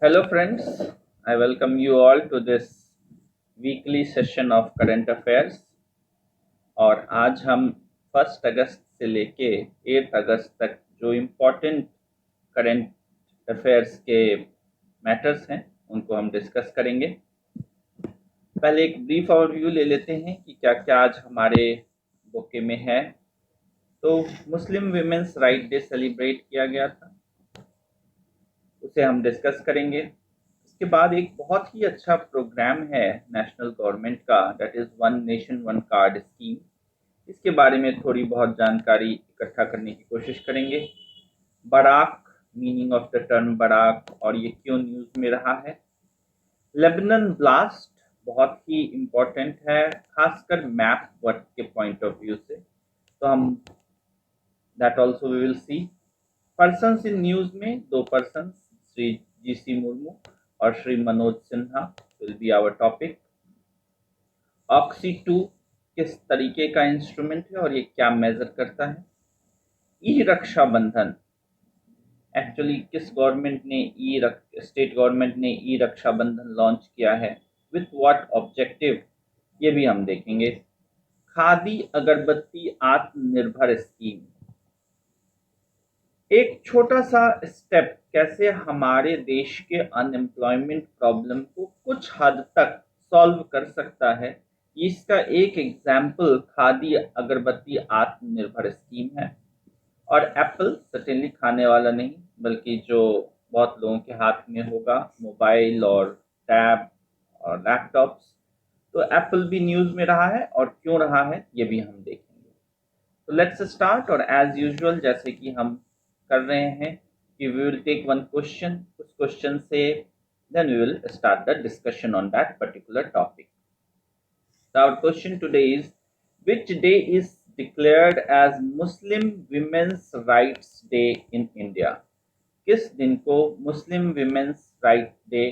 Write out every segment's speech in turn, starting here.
Hello, friends. I welcome you all to this weekly session of current affairs. और आज हम 1 अगस्त से लेके 8 अगस्त तक जो इम्पोर्टेंट करंट अफेयर्स के मैटर्स हैं उनको हम डिस्कस करेंगे। पहले एक ब्रीफ ओवरव्यू ले लेते हैं कि क्या क्या आज हमारे बुके में है। तो मुस्लिम विमेंस राइट डे सेलिब्रेट किया गया था, उसे हम डिस्कस करेंगे। इसके बाद एक बहुत ही अच्छा प्रोग्राम है नेशनल गवर्नमेंट का, that is one nation one card scheme. इसके बारे में थोड़ी बहुत जानकारी इकट्ठा करने की कोशिश करेंगे। Barak, meaning of the term Barak और ये क्यों न्यूज़ में रहा है। लेबनन ब्लास्ट बहुत ही इम्पोर्टेंट है, खासकर मैप वर्क के पॉइंट ऑफ व्यू से, तो हम that also we will see. Persons in news में 2 पर्सन, श्री GC मुर्मू और Shri Manoj Sinha will be our topic. ऑक्सी 2 किस तरीके का इंस्ट्रूमेंट है और ये क्या मेजर करता है। ई रक्षा बंधन, एक्चुअली किस गवर्नमेंट ने स्टेट गवर्नमेंट ने ई रक्षा बंधन लॉन्च किया है, विथ व्हाट ऑब्जेक्टिव, ये भी हम देखेंगे। खादी अगरबत्ती आत्मनिर्भर स्कीम, एक छोटा सा स्टेप कैसे हमारे देश के अनएम्प्लॉयमेंट प्रॉब्लम को कुछ हद तक सॉल्व कर सकता है, इसका एक एग्जाम्पल खादी अगरबत्ती आत्मनिर्भर स्कीम है। और एप्पल सर्टेनली खाने वाला नहीं, बल्कि जो बहुत लोगों के हाथ में होगा, मोबाइल और टैब और लैपटॉप्स, तो एप्पल भी न्यूज़ में रहा है और क्यों रहा है ये भी हम देखेंगे। तो लेट्स स्टार्ट। और एज यूजुअल जैसे कि हम कर रहे हैं कि we will take one question, उस क्वेश्चन से then we will start the discussion on that particular topic. So our question today is, which day is declared as Muslim Women's Rights Day in India? किस दिन को मुस्लिम women's right day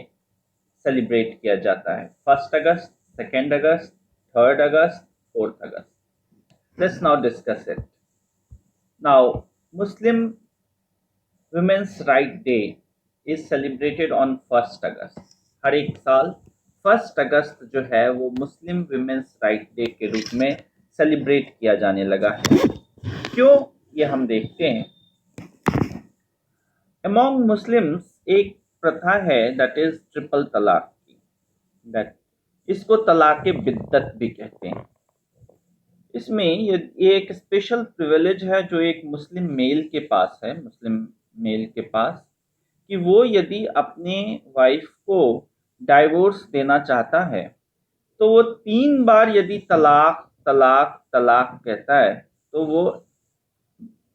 celebrate किया जाता है? 1 अगस्त, 2 अगस्त, 3 अगस्त, 4 अगस्त? Let's now discuss it. Now, Muslim Women's Right Day is celebrated on 1 अगस्त। हर एक साल 1 अगस्त जो है वो मुस्लिम विमेंस राइट डे के रूप में सेलिब्रेट किया जाने लगा है। क्यों, ये हम देखते हैं। अमॉन्ग मुस्लिम्स एक प्रथा है दैट इज ट्रिपल तलाक की, दैट इसको तलाक बिद्दत भी कहते हैं। इसमें ये एक स्पेशल प्रिविलेज है जो एक मुस्लिम मेल के पास है, मुस्लिम मेल के पास, कि वो यदि अपने वाइफ को डाइवोर्स देना चाहता है तो वो 3 बार यदि तलाक तलाक तलाक कहता है तो वो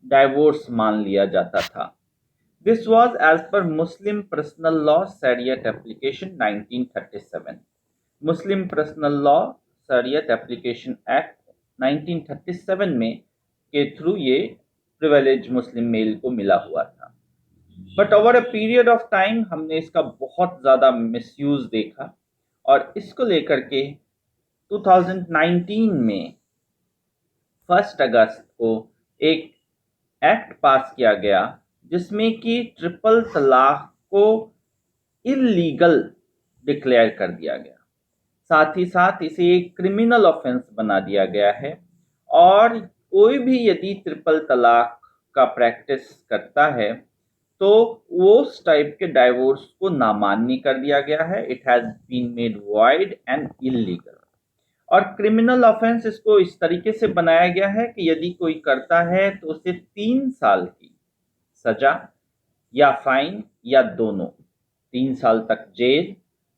डाइवोर्स मान लिया जाता था। This was as per Muslim personal law Shariat application 1937। Muslim personal law Shariat application act 1937 में के थ्रू ये प्रिविलेज मुस्लिम मेल को मिला हुआ था। But over a period of time हमने इसका बहुत ज़्यादा मिसयूज देखा और इसको लेकर के 2019 में 1 अगस्त को एक एक्ट पास किया गया जिसमें कि ट्रिपल तलाक को इलीगल डिक्लेयर कर दिया गया, साथ ही साथ इसे एक क्रिमिनल ऑफेंस बना दिया गया है। और कोई भी यदि ट्रिपल तलाक का प्रैक्टिस करता है तो वो उस टाइप के डाइवोर्स को नामान्य कर दिया गया है। It has been made void and illegal. और क्रिमिनल ऑफेंस इसको इस तरीके से बनाया गया है कि यदि कोई करता है तो उसे 3 साल की सजा या फाइन या दोनों, 3 साल तक जेल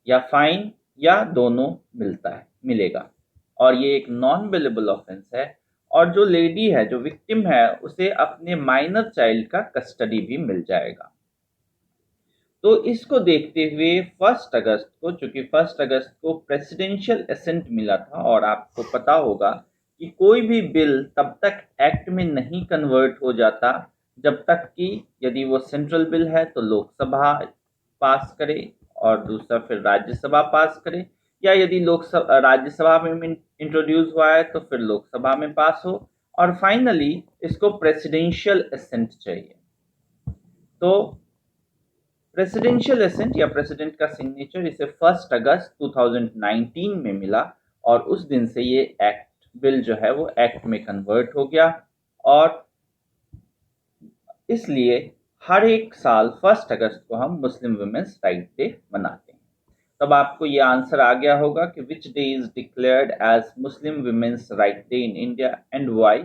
या फाइन या दोनों मिलेगा। और ये एक नॉन बेलेबल ऑफेंस है। और जो लेडी है, जो विक्टिम है, उसे अपने माइनर चाइल्ड का कस्टडी भी मिल जाएगा। तो इसको देखते हुए 1 अगस्त को, चूंकि 1 अगस्त को प्रेसिडेंशियल एसेंट मिला था, और आपको पता होगा कि कोई भी बिल तब तक एक्ट में नहीं कन्वर्ट हो जाता जब तक कि यदि वो सेंट्रल बिल है तो लोकसभा पास करे और दूसरा फिर राज्यसभा पास करे, या यदि राज्यसभा में इंट्रोड्यूस हुआ है तो फिर लोकसभा में पास हो, और फाइनली इसको प्रेसिडेंशियल एसेंट चाहिए। तो प्रेसिडेंशियल एसेंट या प्रेसिडेंट का सिग्नेचर इसे 1 अगस्त 2019 में मिला और उस दिन से ये बिल जो है वो एक्ट में कन्वर्ट हो गया और इसलिए हर एक साल 1 अगस्त को हम मुस्लिम वुमेन्स राइट डे मनाते हैं। तब आपको ये आंसर आ गया होगा कि which day is declared as Muslim women's right day in India and why.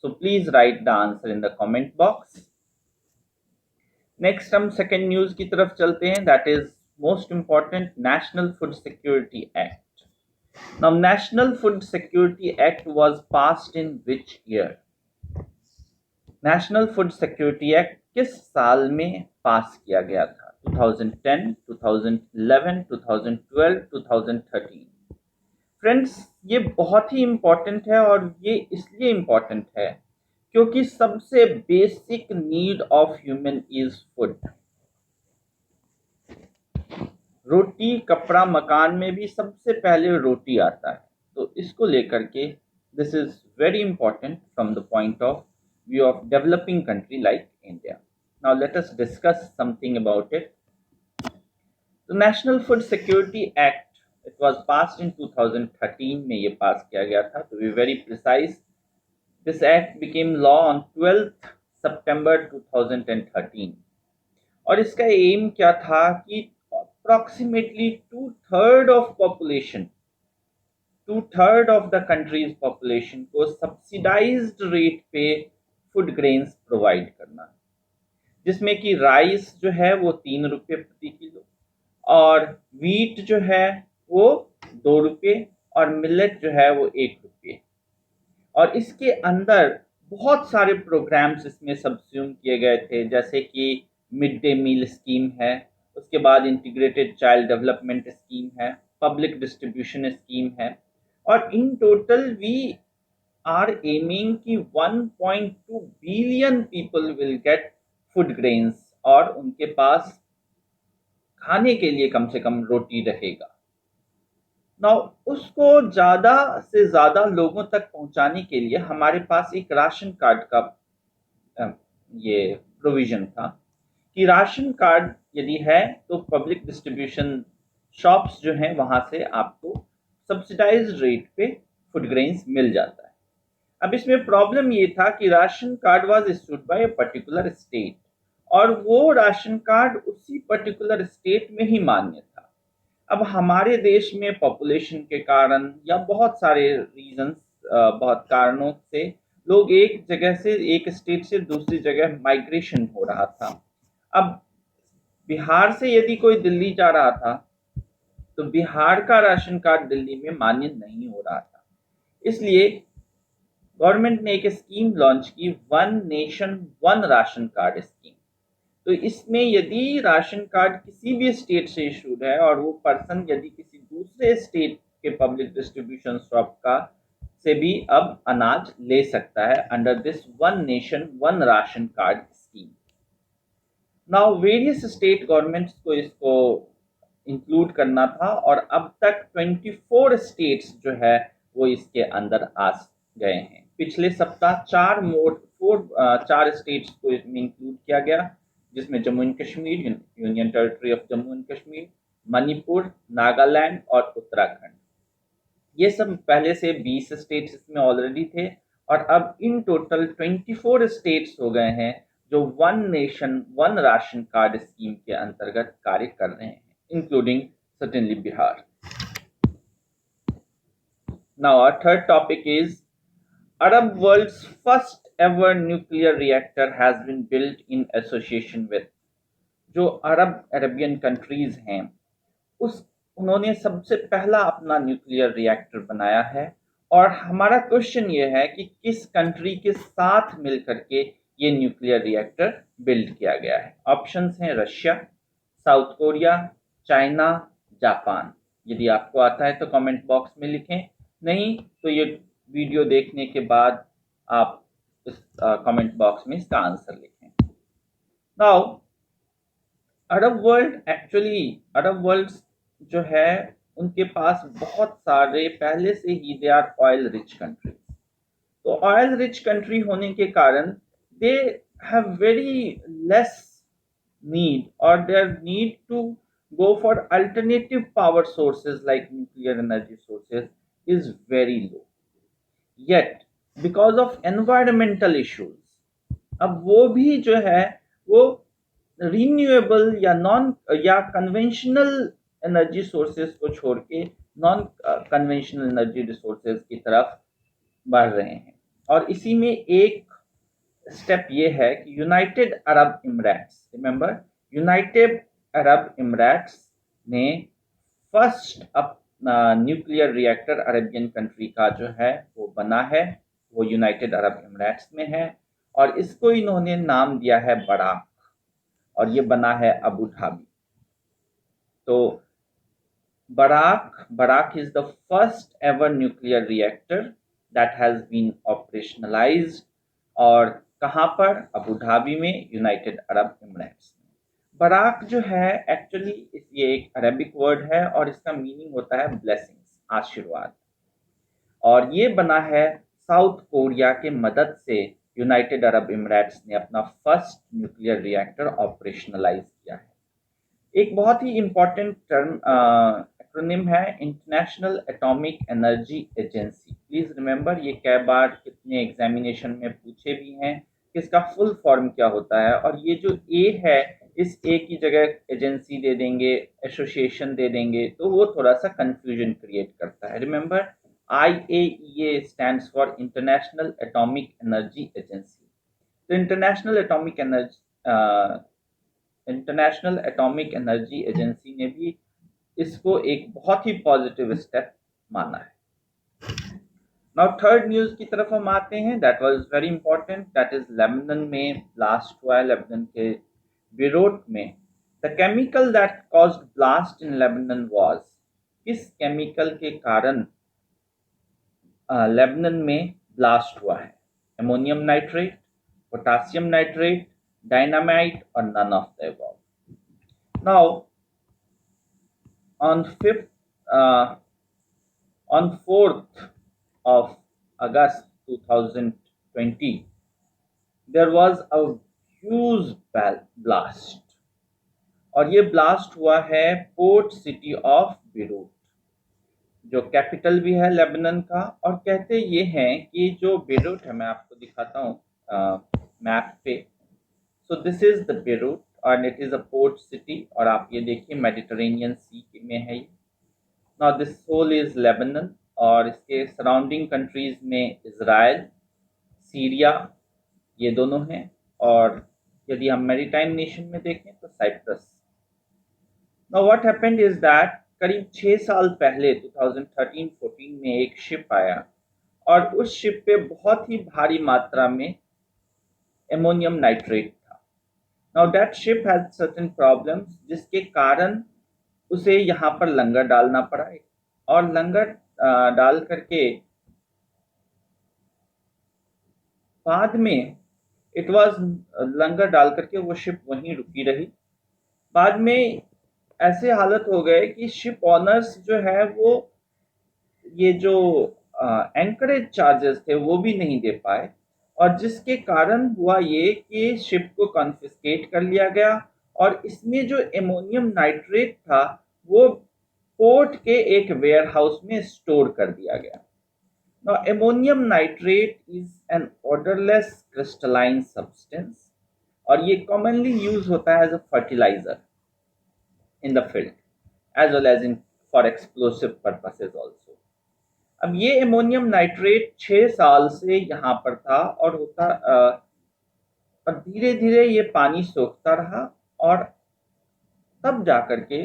So please write the answer in the comment box. Next हम सेकेंड न्यूज की तरफ चलते हैं, that is most important, national food security act. Now national food security act was passed in which year? National food security act किस साल में पास किया गया था? 2010, 2011, 2012, 2013। फ्रेंड्स, ये बहुत ही इंपॉर्टेंट है और ये इसलिए इंपॉर्टेंट है क्योंकि सबसे basic need of human is food. रोटी, कपड़ा, मकान में भी सबसे पहले रोटी आता है, तो इसको लेकर के this is very important from the point of view of developing country like India. Now let us discuss something about it. The National Food Security Act, it was passed in 2013 में ये पास किया गया था. To be very precise, this act became law on 12th September 2013. और इसका M क्या था कि approximately 2/3 of population, 2/3 of the country's population को subsidized rate पे फूड ग्रेन्स प्रोवाइड करना, जिसमें कि राइस जो है वो 3 रुपये प्रति किलो और वीट जो है वो 2 रुपये और मिलेट जो है वो 1 रुपये। और इसके अंदर बहुत सारे प्रोग्राम्स इसमें सब्स्यूम किए गए थे, जैसे कि मिड डे मील स्कीम है, उसके बाद इंटीग्रेटेड चाइल्ड डेवलपमेंट स्कीम है, पब्लिक डिस्ट्रीब्यूशन स्कीम है और in total we are aiming कि 1.2 billion people will get food grains और उनके पास खाने के लिए कम से कम रोटी रहेगा। नाउ उसको ज़्यादा से ज़्यादा लोगों तक पहुंचाने के लिए हमारे पास एक राशन कार्ड का ये प्रोविज़न था कि राशन कार्ड यदि है तो पब्लिक डिस्ट्रीब्यूशन शॉप्स जो हैं वहाँ से आपको सब्सिडाइज्ड रेट पे फूड ग्रेन्स मिल जाता है। अब इसमें प्रॉब्लम ये था कि ration card was issued by a particular state और वो राशन कार्ड उसी पर्टिकुलर स्टेट में ही मान्य था। अब हमारे देश में पॉपुलेशन के कारण या बहुत सारे रीजंस, बहुत कारणों से लोग एक जगह से, एक स्टेट से दूसरी जगह माइग्रेशन हो रहा था। अब बिहार से यदि कोई दिल्ली जा रहा था तो बिहार का राशन कार्ड दिल्ली में मान्य नहीं हो रहा था, इसलिए गवर्नमेंट ने एक स्कीम लॉन्च की, one nation one ration card scheme. तो इसमें यदि राशन कार्ड किसी भी स्टेट से इशूड है और वो पर्सन यदि किसी दूसरे स्टेट के पब्लिक डिस्ट्रीब्यूशन शॉप का से भी अब अनाज ले सकता है under this one nation one ration card scheme. Now various state governments को इसको इंक्लूड करना था और अब तक 24 स्टेट्स जो है वो इसके अंदर आ गए हैं। पिछले सप्ताह 4 स्टेट्स को इसमें इंक्लूड किया गया, जिसमें Jammu and Kashmir, union territory of Jammu and Kashmir, Manipur, Nagaland और उत्तराखंड। ये सब पहले से 20 स्टेट्स इसमें ऑलरेडी थे और अब इन टोटल 24 स्टेट्स हो गए हैं जो one nation one ration card scheme के अंतर्गत कार्य कर रहे हैं, including certainly Bihar. Now our third topic is Arab world's first ever nuclear reactor has been built in association with, जो अरबियन कंट्रीज हैं उन्होंने सबसे पहला अपना न्यूक्लियर रिएक्टर बनाया है और हमारा क्वेश्चन ये है कि किस कंट्री के साथ मिलकर के ये न्यूक्लियर रिएक्टर बिल्ड किया गया है। ऑप्शंस हैं Russia, south Korea, China, Japan. यदि आपको आता है तो कमेंट बॉक्स में लिखें, नहीं तो ये वीडियो देखने के बाद आप इस कमेंट बॉक्स में इसका आंसर लिखें। नाउ अरब वर्ल्ड जो है उनके पास बहुत सारे पहले से ही they are oil rich country. तो ऑयल रिच कंट्री होने के कारण they have very less need or their need to go for alternative power sources like nuclear energy sources is very low. Yet, because of environmental issues, अब वो भी जो है वो रिन्यूएबल या नॉन या कन्वेंशनल एनर्जी सोर्सेज को छोड़ के नॉन कन्वेंशनल एनर्जी रिसोर्सेज की तरफ बढ़ रहे हैं। और इसी में एक स्टेप ये है कि United Arab Emirates, remember United Arab Emirates ने first nuclear reactor Arabian country का जो है वो बना है, वो यूनाइटेड अरब इमराट्स में है और इसको इन्होंने नाम दिया है बराक और ये बना है अबू धाबी। तो Barak is the first ever nuclear reactor that has been operationalized और कहाँ पर? अबू धाबी में, यूनाइटेड अरब इमराट्स में। बराक जो है एक्चुअली ये एक अरेबिक वर्ड है और इसका मीनिंग होता है ब्लेसिंग्स, आशीर्वाद। और ये बना है साउथ कोरिया के मदद से यूनाइटेड अरब इमराट्स ने अपना फर्स्ट न्यूक्लियर रिएक्टर ऑपरेशनलाइज किया है। एक बहुत ही इंपॉर्टेंट टर्म एक्रोनिम है international atomic energy agency. Please remember ये कई बार कितने एग्जामिनेशन में पूछे भी हैं कि इसका फुल फॉर्म क्या होता है। और ये जो ए है इस ए की जगह एजेंसी दे देंगे, एसोसिएशन दे देंगे तो वो थोड़ा सा कंफ्यूजन क्रिएट करता है। Remember IAEA stands for international atomic energy agency. तो इंटरनेशनल एटॉमिक एनर्जी एजेंसी ने भी इसको एक बहुत ही पॉजिटिव स्टेप माना है। नाउ थर्ड न्यूज की तरफ हम आते हैं, that was very important, that is Lebanon में ब्लास्ट हुआ है, लेबनान के बेरूट में। The chemical that caused blast in Lebanon was, किस केमिकल के कारण लेबनान में ब्लास्ट हुआ है? Ammonium nitrate, potassium nitrate, dynamite और none of the above. Now, on 4th of August 2020, there was a huge blast और ये ब्लास्ट हुआ है पोर्ट सिटी ऑफ बेरूट, जो कैपिटल भी है लेबनान का। और कहते ये हैं कि जो बेरूट है, मैं आपको दिखाता हूँ मैप पे। So this is the Beirut और it is a port city और आप ये देखिए मेडिटरेनियन सी में है ये। Now this whole is Lebanon और इसके सराउंडिंग कंट्रीज में इजराइल, सीरिया ये दोनों हैं और यदि हम मैरीटाइम नेशन में देखें तो Cyprus. Now what happened is that करीब 6 साल पहले 2013-14 में एक शिप आया और उस शिप पे बहुत ही भारी मात्रा में एमोनियम नाइट्रेट था। Now that ship had certain problems जिसके कारण उसे यहाँ पर लंगर डालना पड़ा और लंगर डाल करके बाद में लंगर डाल करके वो शिप वहीं रुकी रही। बाद में ऐसे हालत हो गए कि शिप ऑनर्स जो है वो ये जो एंकरेज चार्जेस थे वो भी नहीं दे पाए और जिसके कारण हुआ ये कि शिप को कॉन्फिस्केट कर लिया गया और इसमें जो एमोनियम नाइट्रेट था वो पोर्ट के एक वेयर हाउस में स्टोर कर दिया गया। Now, ammonium nitrate is an odorless crystalline substance और ये commonly use होता है as a fertilizer in the field as well as for explosive purposes also. अब ये एमोनियम नाइट्रेट 6 साल से यहाँ पर था और और धीरे धीरे ये पानी सोखता रहा और तब जाकर के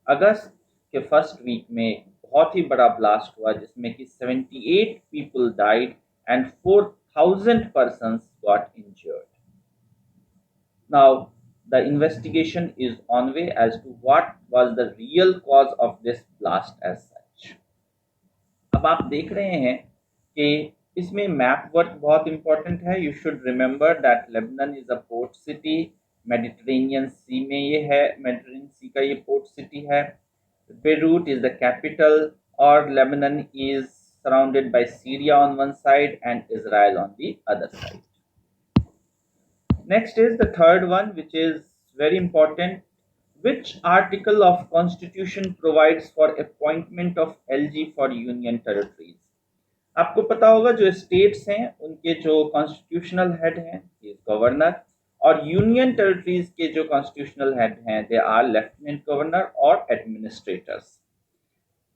अगस्त के फर्स्ट वीक में बहुत ही बड़ा ब्लास्ट हुआ जिसमें कि 78 people died and 4,000 persons got injured. Now, the investigation is on way as to what was the real cause of this blast as such. अब आप देख रहे हैं कि इसमें मैप वर्क बहुत इंपॉर्टेंट है। You should remember that Lebanon is a port city, Mediterranean sea में ये है, मेडिटरेनियन सी का ये पोर्ट सिटी है। Beirut is the capital or Lebanon is surrounded by Syria on one side and Israel on the other side. Next is the third one, which is very important. Which article of Constitution provides for appointment of LG for Union Territories? आपको पता होगा जो states हैं उनके जो constitutional head हैं ये governor, और यूनियन टेरिटरीज के जो कॉन्स्टिट्यूशनल हेड हैं दे आर लेफ्टिनेंट गवर्नर और एडमिनिस्ट्रेटर्स।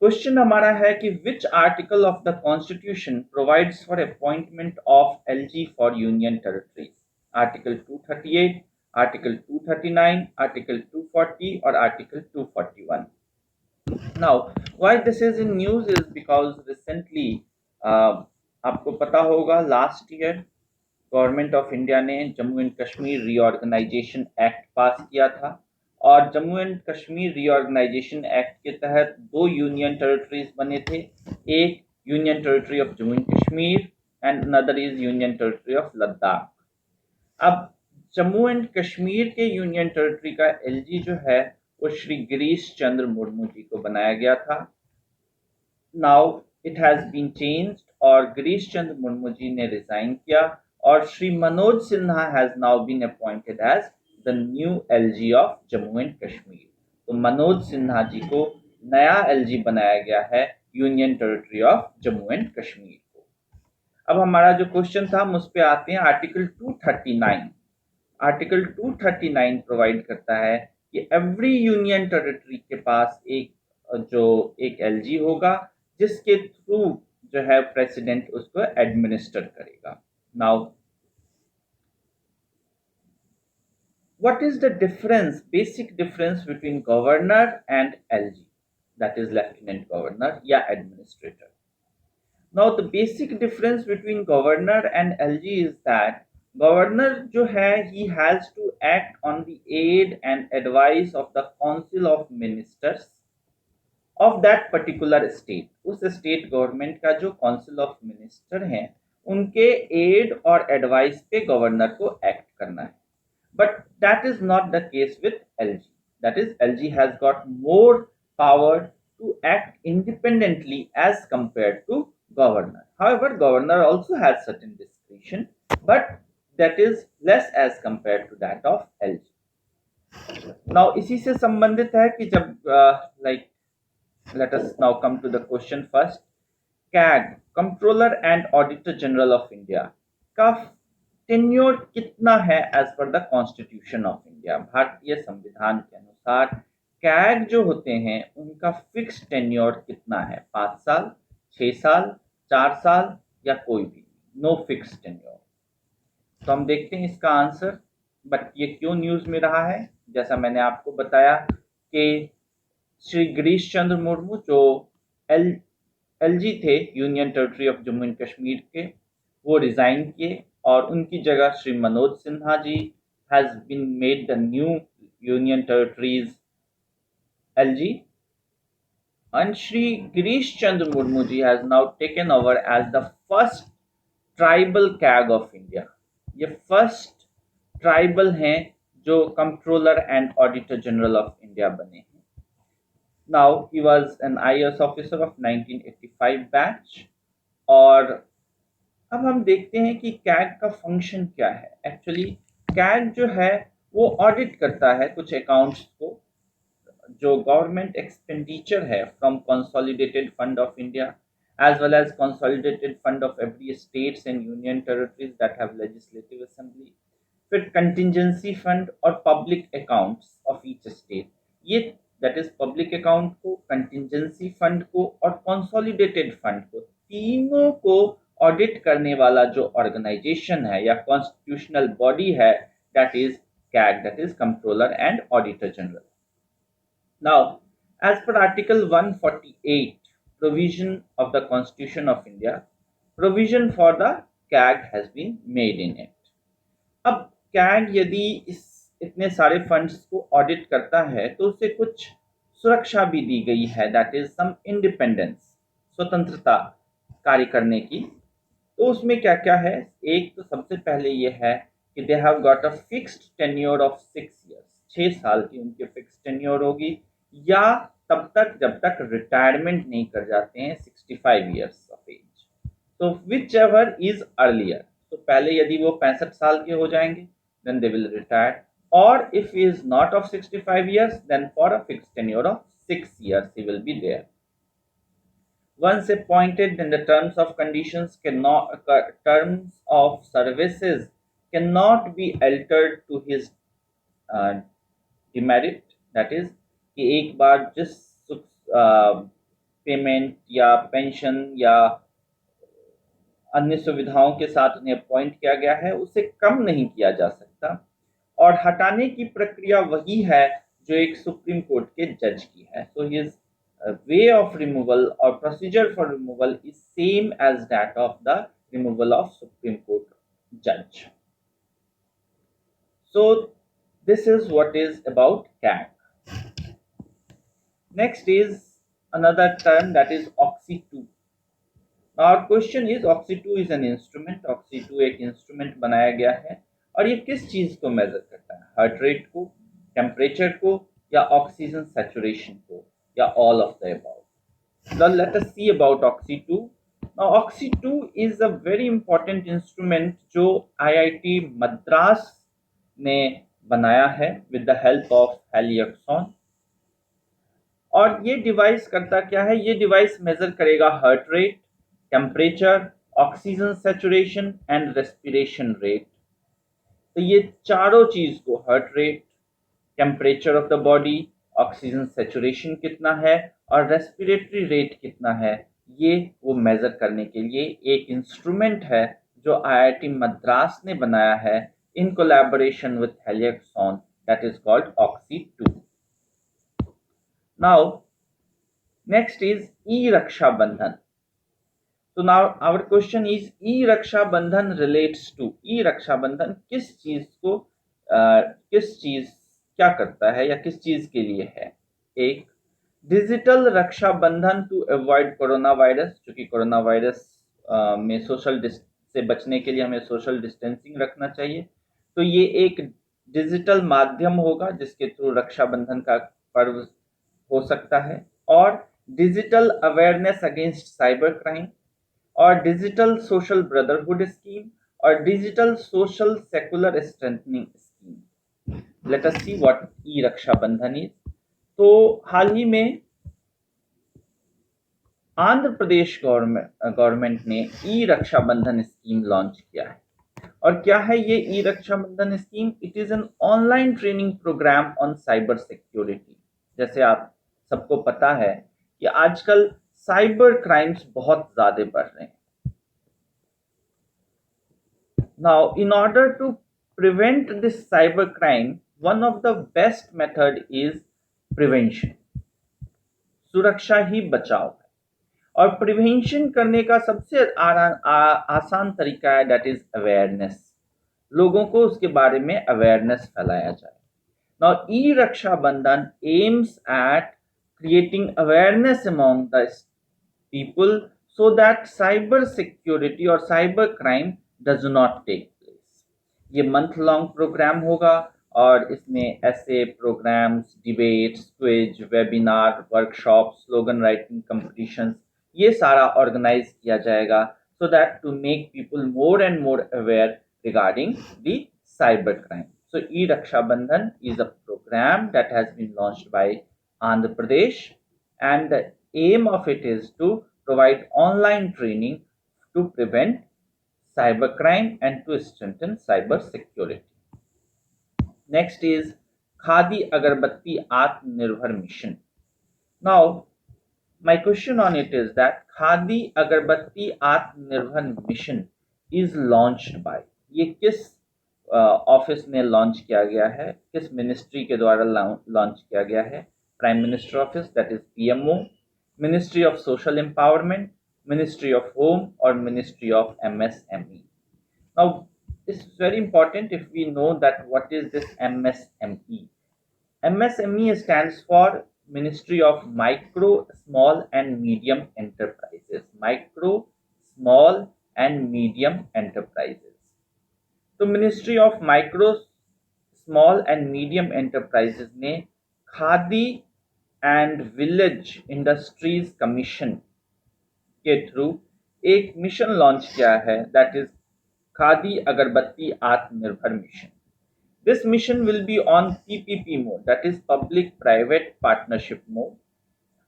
क्वेश्चन हमारा है कि which article of the constitution provides for appointment of LG for union territories? Article 238, article 239, article 240 और article 241। Now, why this is in news is because recently आपको पता होगा last year government of India ने Jammu and Kashmir reorganisation act pass किया था, और Jammu and Kashmir reorganisation act के तहत दो यूनियन टेरिटरीज बने थे, एक union territory of Jammu and Kashmir and another is union territory of Ladakh. अब जम्मू एंड कश्मीर के यूनियन टेरिटरी का एलजी जो है वो श्री गिरीश चंद्र मुर्मू जी को बनाया गया था। Now it has been changed और गिरीश चंद्र मुर्मू जी ने रिजाइन किया और Shri Manoj Sinha has now been appointed as the new LG of Jammu and Kashmir. तो मनोज सिन्हा जी को नया एलजी बनाया गया है union territory of Jammu and Kashmir को। अब हमारा जो क्वेश्चन था हम उस पर आते हैं। आर्टिकल 239, आर्टिकल 239 प्रोवाइड करता है कि एवरी यूनियन टेरिटरी के पास एक एलजी होगा जिसके थ्रू जो है प्रेसिडेंट उसको एडमिनिस्टर करेगा। Now what is the difference, basic difference between governor and LG, that is lieutenant governor या administrator. Now the basic difference between governor and LG is that governor जो है he has to act on the aid and advice of the council of ministers of that particular state। उस state government का जो council of minister हैं उनके add और advice पे governor को एक्ट करना है, but that is not the case with LG. That is LG has got more power to act independently as compare to governor. However governor also has certain discretion, but that is less as compared to that of LG। Now इसी से संबंधित है कि जब let us now come to the question first। CAG, Comptroller and Auditor General of India का tenure कितना है as per the constitution of India? भारतीय संविधान के अनुसार कैग जो होते हैं उनका फिक्स टेन्योर कितना है? 5 साल, 6 साल, 4 साल या कोई भी, नो फिक्स टेन्योर। तो हम देखते हैं इसका आंसर। बट ये क्यों न्यूज में रहा है? जैसा मैंने आपको बताया कि श्री गिरीश चंद्र मुर्मू जो एलजी थे union territory of Jammu and Kashmir के, वो रिजाइन किए और उनकी जगह Shri Manoj Sinha ji has been made the new union territories LG, and Shri Girish Chandra Murmu ji has now taken over as the first tribal CAG of India। ये first tribal हैं जो controller and auditor general of India बने हैं। Now he was an IAS officer of 1985 batch. और अब हम देखते हैं कि कैग का फंक्शन क्या है। एक्चुअली कैग जो है वो ऑडिट करता है कुछ अकाउंट्स को, जो गवर्नमेंट एक्सपेंडिचर है from consolidated fund of India as well as consolidated fund of every states and union territories that have legislative assembly, फिर contingency fund और public accounts of each state। ये that is public account को, contingency fund को और consolidated fund को, तीनों को audit करने वाला जो ऑर्गेनाइजेशन है या कॉन्स्टिट्यूशनल बॉडी है that is CAG, that is Comptroller and Auditor General। Now as per article 148 provision of the Constitution of India, provision for the CAG has been made in it। अब CAG यदि इतने सारे funds को audit करता है तो उसे कुछ सुरक्षा भी दी गई है, दैट इज सम इंडिपेंडेंस, स्वतंत्रता कार्य करने की। तो उसमें क्या क्या है? एक तो सबसे पहले ये है कि they have got a fixed tenure of 6 years, 6 साल की उनकी फिक्स टेन्योर होगी, या तब तक जब तक रिटायरमेंट नहीं कर जाते हैं 65 years ऑफ एज। तो विच एवर इज अर्लियर, तो पहले यदि वो 65 साल के हो जाएंगे then they will retire, or if he is not of 65 years, then for a fixed tenure of 6 years he will be there. Once appointed, then the terms of conditions cannot, terms of services cannot be altered to his demerit, that is कि एक बार जिस payment या pension या अन्य सुविधाओं के साथ उन्हें अपॉइंट किया गया है उसे कम नहीं किया जा सकता, और हटाने की प्रक्रिया वही है जो एक सुप्रीम कोर्ट के जज की है. So his way of removal और procedure for removal is same as that of the removal of supreme court जज. So this is what is about CAG. Next is another term, that is Oxy2. Now our question is, Oxy2 is an instrument. Oxy2 एक instrument बनाया गया है और ये किस चीज को मेजर करता है? हार्ट रेट को, टेम्परेचर को, या ऑक्सीजन सैचुरेशन को, या all of the above. Now let us see about Oxy2. Now Oxy2 is a very important instrument जो IIT मद्रास ने बनाया है विद द हेल्प ऑफ हेलियोक्सॉन. और ये डिवाइस करता क्या है? ये डिवाइस मेजर करेगा heart rate, temperature, oxygen saturation and respiration rate. तो ये चारों चीज को, heart rate, temperature of the body, oxygen saturation कितना है और रेस्पिरेटरी रेट कितना है, ये वो मेजर करने के लिए एक इंस्ट्रूमेंट है जो IIT मद्रास ने बनाया है in collaboration with Helioxon, that is called Oxy2. Now next is E-Raksha Bandhan. So now our question is, E-Raksha Bandhan relates to, E-Raksha Bandhan किस चीज को किस चीज क्या करता है या किस चीज के लिए है? एक, डिजिटल रक्षा बंधन टू अवॉइड कोरोना वायरस, क्योंकि कोरोना वायरस में सोशल से बचने के लिए हमें सोशल डिस्टेंसिंग रखना चाहिए, तो ये एक डिजिटल माध्यम होगा जिसके थ्रू रक्षाबंधन का पर्व हो सकता है. और digital awareness against cyber crime, और डिजिटल सोशल ब्रदरहुड स्कीम, और digital social secular strengthening scheme. Let us see what e Rakshabandhan is. तो हाल ही में आंध्र प्रदेश गवर्नमेंट ने ई रक्षाबंधन स्कीम लॉन्च किया है. और क्या है ये E Rakshabandhan scheme? It is an online training program on cyber security. जैसे आप सबको पता है कि आजकल साइबर क्राइम्स बहुत ज्यादा बढ़ रहे हैं. Now in order to prevent this cyber crime, one of the best method is prevention. सुरक्षा ही बचाव है, और प्रिवेंशन करने का सबसे आसान तरीका है, दैट इज अवेयरनेस. लोगों को उसके बारे में अवेयरनेस फैलाया जाए. Now E Rakshabandhan aims at creating awareness among the people so that cyber security और cyber crime does not take place. ये मंथ लॉन्ग प्रोग्राम होगा और इसमें ऐसे programs, debates, quiz, webinar, workshop, slogan writing competitions, ये सारा ऑर्गेनाइज किया जाएगा so that to make people more and more aware regarding the cyber crime. So E-Raksha Bandhan is a program that has been launched by Andhra Pradesh, and the aim of it is to provide online training to prevent cyber crime and to strengthen cyber security. Next is Khadi Agarbatti Atmanirbhar Mission. Now my question on it is that khadi Agarbatti Atmanirbhar mission is launched by, ये किस office ने launch किया गया है, किस ministry के द्वारा launch किया गया है? Prime minister office, that is PMO, ministry of social empowerment, ministry of home और ministry of MSME. Now it's very important if we know that what is this MSME. MSME stands for Ministry of Micro, Small and Medium Enterprises. Micro, Small and Medium Enterprises. तो ministry of micro, small and medium enterprises ने Khadi and village industries commission के through एक mission launch किया है, that is Khadi Agarbatti Atmanirbhar mission. This mission will be on PPP mode, that is public private partnership mode.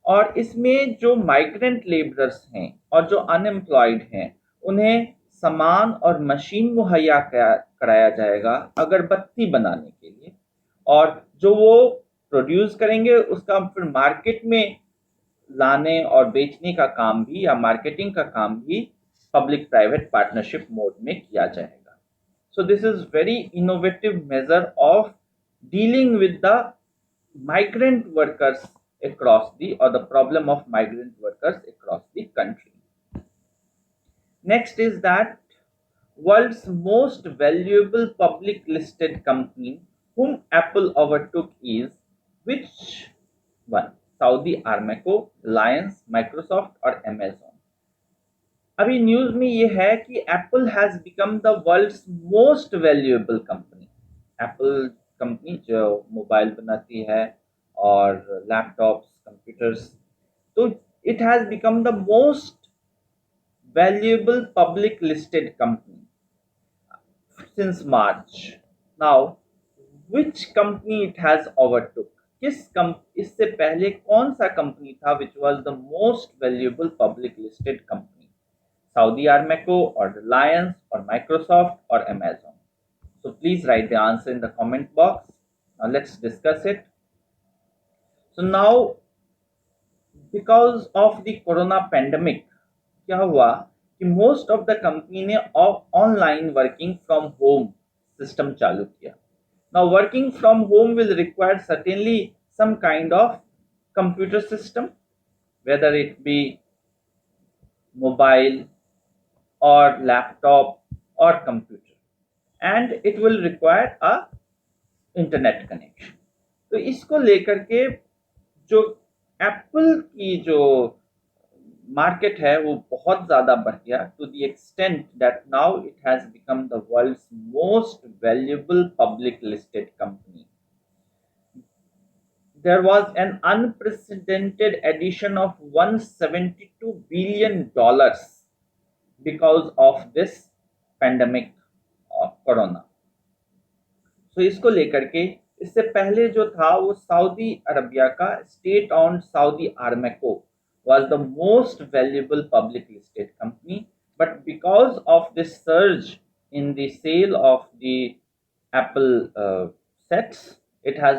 और इसमें जो migrant labourers हैं और जो अनएम्प्लॉयड हैं उन्हें सामान और मशीन मुहैया कराया जाएगा अगरबत्ती बनाने के लिए, और जो वो प्रोड्यूस करेंगे उसका फिर मार्केट में लाने और बेचने का काम भी या मार्केटिंग का काम भी पब्लिक प्राइवेट पार्टनरशिप मोड में किया जाएगा. So this is very innovative measure of dealing with the migrant workers across the problem of migrant workers across the country. Next is that world's most valuable public listed company whom Apple overtook is which one? Saudi Aramco, Reliance, Microsoft और Amazon. अभी news में ये है कि Apple has become the world's most valuable company. Apple company जो mobile बनाती है और लैपटॉप्स, कंप्यूटर्स, तो it has become the most valuable public listed company since March. Now which company it has overtook? इससे पहले कौन सा कंपनी था which was the most valuable public listed company? Saudi Aramco or Reliance or Microsoft or Amazon? So please write the answer in the comment box. Now let's discuss it. So now because of the corona pandemic, क्या हुआ कि most of the company ने online working from home system चालू किया. Now working from home will require certainly some kind of computer system, whether it be mobile or laptop or computer, and it will require a internet connection. तो इसको लेकर के जो Apple की जो market है वो बहुत ज़्यादा बढ़ गया, to the extent that now it has become the world's most valuable public listed company. There was an unprecedented addition of $172 billion because of this pandemic of corona. So इसको लेकर के इससे पहले जो था वो सऊदी अरबिया का state owned Saudi Aramco was the most valuable public listed company, but because of this surge in the sale of the Apple sets, it has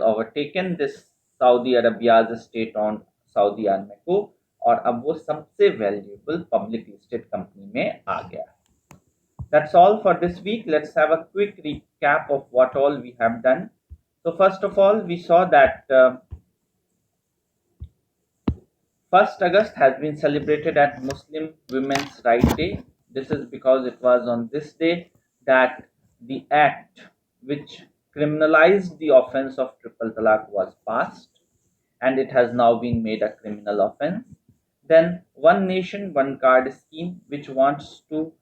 overtaken this Saudi Arabia's state owned Saudi Aramco और अब वो सबसे valuable public listed company में आ गया. That's all for this week. Let's have a quick recap of what all we have done. So first of all, we saw that 1st August has been celebrated as Muslim Women's Rights Day. This is because it was on this day that the act which criminalized the offense of triple talaq was passed, and it has now been made a criminal offense. Then One Nation One Card scheme, which wants to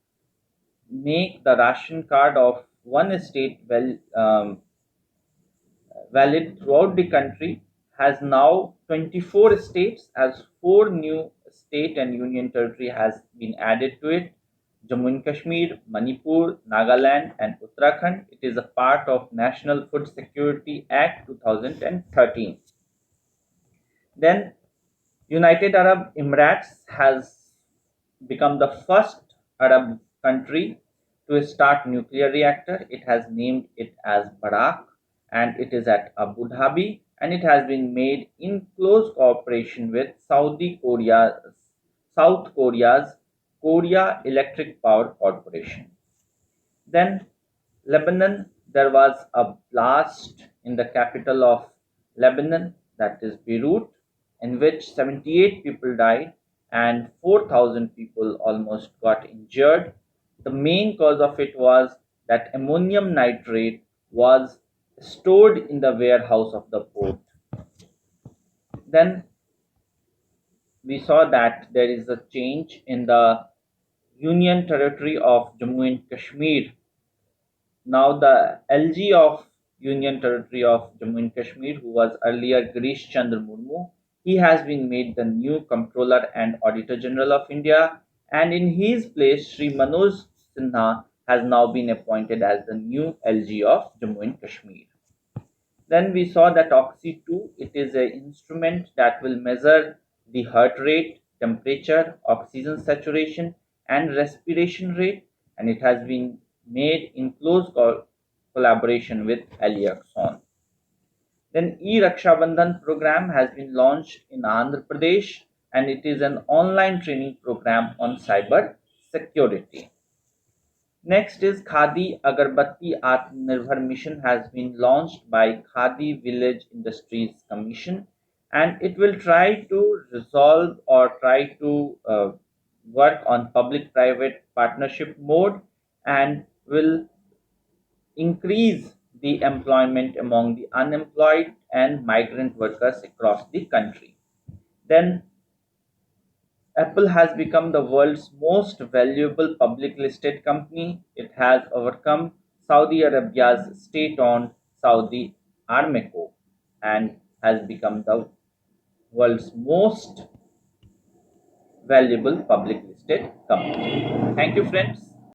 make the ration card of one state valid throughout the country, has now 24 states, as 4 new state and union territory has been added to it: Jammu and Kashmir, Manipur, Nagaland and Uttarakhand. It is a part of National Food Security Act 2013. Then United Arab Emirates has become the first Arab country to start nuclear reactor. It has named it as Barak, and it is at Abu Dhabi, and it has been made in close cooperation with South Korea's Korea Electric Power Corporation. Then Lebanon, there was a blast in the capital of Lebanon, that is Beirut, in which 78 people died and 4,000 people almost got injured. The main cause of it was that ammonium nitrate was stored in the warehouse of the port. Then we saw that there is a change in the Union Territory of Jammu and Kashmir. Now the LG of Union Territory of Jammu and Kashmir, who was earlier Girish Chandra Murmu, he has been made the new Comptroller and Auditor General of India, and in his place Sri Manoj Sinha has now been appointed as the new LG of Jammu and Kashmir. Then we saw that Oxy 2, it is an instrument that will measure the heart rate, temperature, oxygen saturation, and respiration rate, and it has been made in close collaboration with Aliaxon. Then E-Raksha Bandhan program has been launched in Andhra Pradesh, and it is an online training program on cyber security. Next is Khadi Agarbatti Atmanirbhar Mission has been launched by Khadi Village Industries Commission, and it will try to resolve or try to work on public-private partnership mode and will increase the employment among the unemployed and migrant workers across the country. Then Apple has become the world's most valuable public listed company. It has overcome Saudi Arabia's state owned Saudi Aramco and has become the world's most valuable public listed company. Thank you, friends.